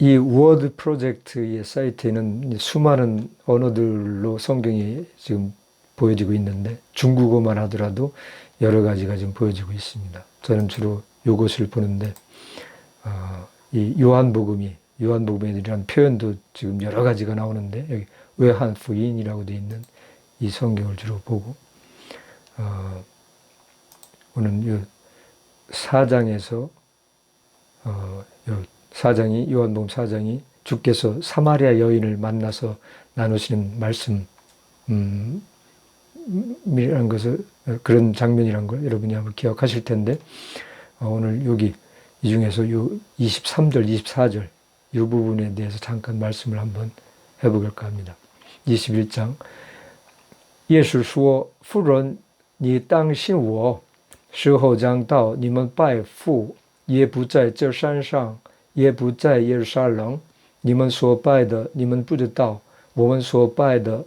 이 워드 프로젝트의 사이트에는 수많은 언어들로 성경이 지금 보여지고 있는데 중국어만 하더라도 여러 가지가 지금 보여지고 있습니다. 저는 주로 이것을 보는데 이 요한복음이라는 표현도 지금 여러 가지가 나오는데 여기 외한福音이라고 되어 있는 이 성경을 주로 보고 오늘 이 4장에서 요한복음 4장이 주께서 사마리아 여인을 만나서 나누시는 말씀이라는 것을 그런 장면이란 걸 여러분이 한번 기억하실 텐데 오늘 여기 이 중에서 요 23절, 24절 이 부분에 대해서 잠깐 말씀을 한번 해볼까 합니다. 21장 耶稣说妇人你当信我时候将到你们拜父也不在这山上也不在耶路撒冷你们所拜的你们不知道我们所拜的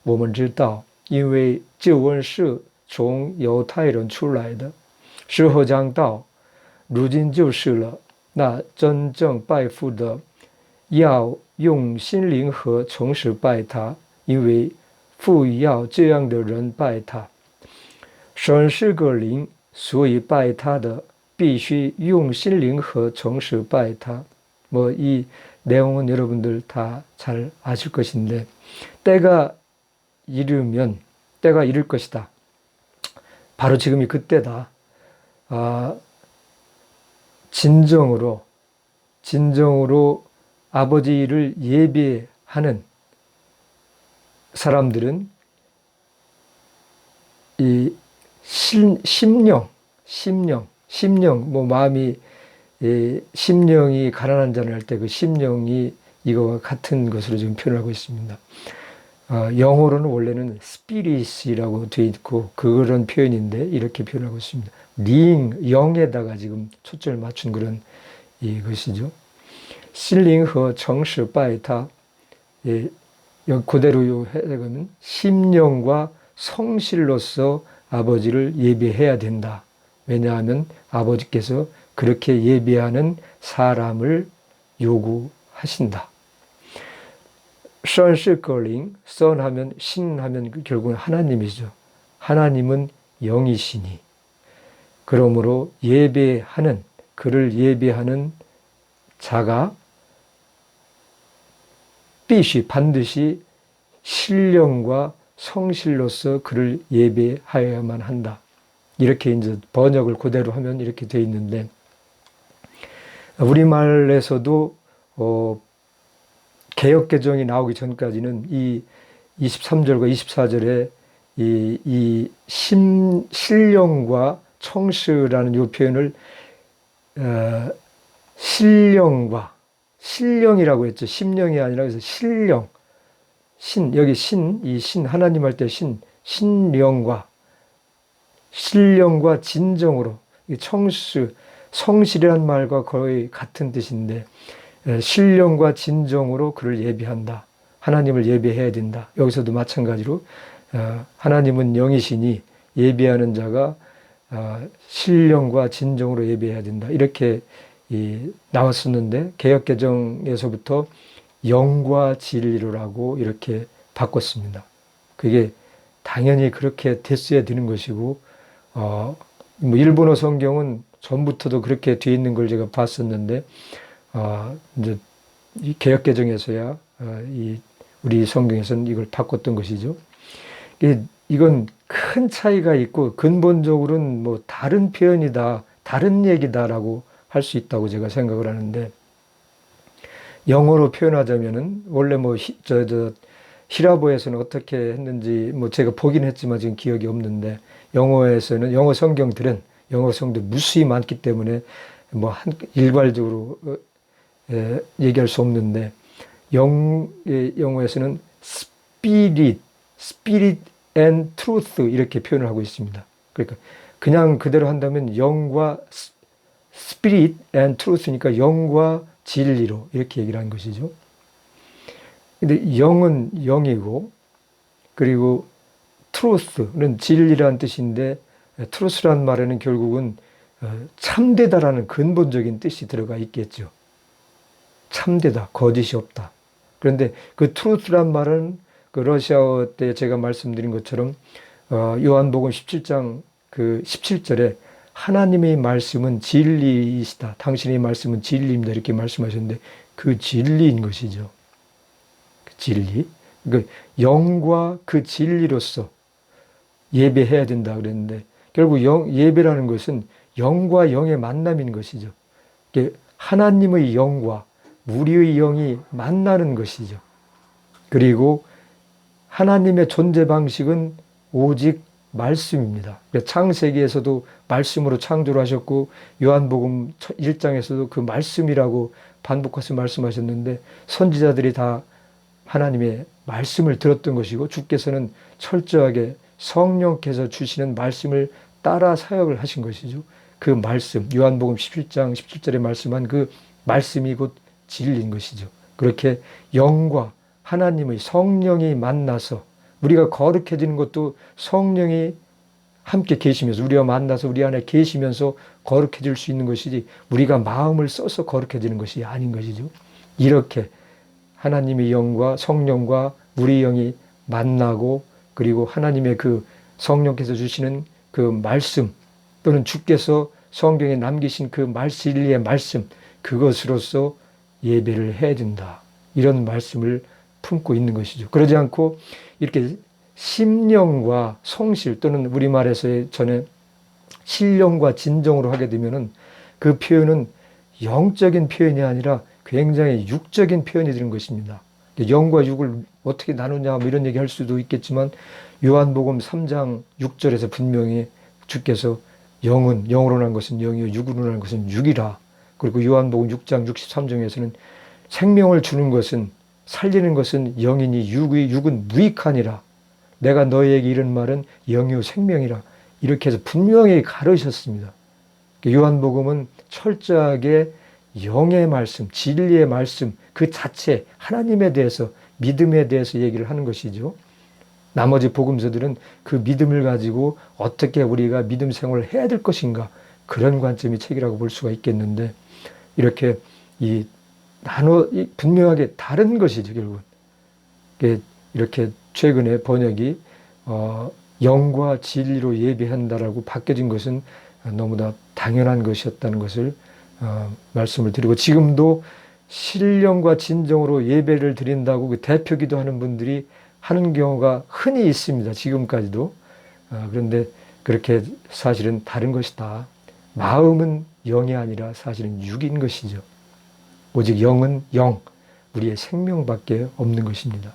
我们知道因为救恩是从犹太人出来的时候将到如今就是了那真正拜父的要用心灵和诚实拜他因为父要这样的人拜他神是个灵所以拜他的必须用心灵和诚实拜他이 내용은 여러분들 다 잘 아실 것인데 때가 이를 것이다. 바로 지금이 그때다. 진정으로 아버지를 예배하는 사람들은 이 심령, 마음이 심령이 가난한 자를 할 때 그 심령이 이거와 같은 것으로 지금 표현하고 있습니다. 영어로는 원래는 spirit이라고 되어 있고 그런 표현인데 이렇게 표현하고 있습니다. 영에다가 지금 초점을 맞춘 그런 이것이죠. 신링和 诚实拜他 그대로 해석하면 심령과 성실로서 아버지를 예배해야 된다. 왜냐하면 아버지께서 그렇게 예배하는 사람을 요구하신다. 선실거링, 선하면 신하면 결국은 하나님이죠. 하나님은 영이시니 그러므로 그를 예배하는 자가 반드시 신령과 성실로서 그를 예배하여야만 한다. 이렇게 이제 번역을 그대로 하면 이렇게 되어 있는데 우리말에서도 개역개정이 나오기 전까지는 이 23절과 24절에 이 신령과 청스라는 이 표현을 신령이라고 했죠. 심령이 아니라 그래서 여기 하나님 할 때 신령과 진정으로 성실이란 말과 거의 같은 뜻인데 신령과 진정으로 그를 예배한다. 하나님을 예배해야 된다. 여기서도 마찬가지로 하나님은 영이시니 예배하는 자가 신령과 진정으로 예배해야 된다. 이렇게 나왔었는데 개역개정에서부터 영과 진리로라고 이렇게 바꿨습니다. 그게 당연히 그렇게 됐어야 되는 것이고 일본어 성경은 전부터도 그렇게 돼 있는 걸 제가 봤었는데 이제 이 개역개정에서야 우리 성경에서는 이걸 바꿨던 것이죠. 이건 큰 차이가 있고 근본적으로는 뭐 다른 표현이다, 다른 얘기다라고 할 수 있다고 제가 생각을 하는데 영어로 표현하자면은 원래 히라보에서는 어떻게 했는지 제가 보긴 했지만 지금 기억이 없는데 영어 성경들 무수히 많기 때문에 일괄적으로 얘기할 수 없는데 영어에서는 spirit and truth 이렇게 표현을 하고 있습니다. 그러니까 그냥 그대로 한다면 영과 spirit and truth니까 영과 진리로 이렇게 얘기를 하는 것이죠. 근데 영은 영이고 그리고 truth는 진리라는 뜻인데 truth라는 말에는 결국은 참되다라는 근본적인 뜻이 들어가 있겠죠. 참되다, 거짓이 없다. 그런데 그 truth란 말은 그 러시아어 때 제가 말씀드린 것처럼 요한복음 17장 그 17절에 하나님의 말씀은 진리이시다. 당신의 말씀은 진리입니다. 이렇게 말씀하셨는데 그 진리인 것이죠. 그 진리. 그 영과 그 진리로서 예배해야 된다 그랬는데 결국 예배라는 것은 영과 영의 만남인 것이죠. 하나님의 영과 우리의 영이 만나는 것이죠. 그리고 하나님의 존재 방식은 오직 말씀입니다. 창세기에서도 말씀으로 창조를 하셨고 요한복음 1장에서도 그 말씀이라고 반복해서 말씀하셨는데 선지자들이 다 하나님의 말씀을 들었던 것이고 주께서는 철저하게 성령께서 주시는 말씀을 따라 사역을 하신 것이죠. 그 말씀, 요한복음 17장 17절에 말씀한 그 말씀이 곧 진리인 것이죠. 그렇게 영과 하나님의 성령이 만나서 우리가 거룩해지는 것도 성령이 함께 계시면서 우리와 만나서 우리 안에 계시면서 거룩해질 수 있는 것이지 우리가 마음을 써서 거룩해지는 것이 아닌 것이죠. 이렇게 하나님의 영과 성령과 우리 영이 만나고 그리고 하나님의 그 성령께서 주시는 그 말씀 또는 주께서 성경에 남기신 그 진리의 말씀 그것으로서 예배를 해야 된다. 이런 말씀을 품고 있는 것이죠. 그러지 않고 이렇게 심령과 성실 또는 우리말에서의 전에 신령과 진정으로 하게 되면은 그 표현은 영적인 표현이 아니라 굉장히 육적인 표현이 되는 것입니다. 영과 육을 어떻게 나누냐 뭐 이런 얘기 할 수도 있겠지만 요한복음 3장 6절에서 분명히 주께서 영은 영으로 난 것은 영이요 육으로 난 것은 육이라. 그리고 요한복음 6장 63절에서는 생명을 주는 것은 살리는 것은 영이니 육은 무익하니라. 내가 너희에게 이런 말은 영이요 생명이라. 이렇게 해서 분명히 가르쳤습니다. 요한복음은 철저하게 영의 말씀, 진리의 말씀 그 자체 하나님에 대해서 믿음에 대해서 얘기를 하는 것이죠. 나머지 복음서들은 그 믿음을 가지고 어떻게 우리가 믿음 생활을 해야 될 것인가 그런 관점이 책이라고 볼 수가 있겠는데 이렇게 분명하게 다른 것이죠. 결국은 이렇게 최근에 번역이 영과 진리로 예배한다라고 바뀌어진 것은 너무나 당연한 것이었다는 것을 말씀을 드리고 지금도 신령과 진정으로 예배를 드린다고 그 대표 기도하는 분들이 하는 경우가 흔히 있습니다. 지금까지도. 그런데 그렇게 사실은 다른 것이다. 마음은 영이 아니라 사실은 육인 것이죠. 오직 영은 영, 우리의 생명밖에 없는 것입니다.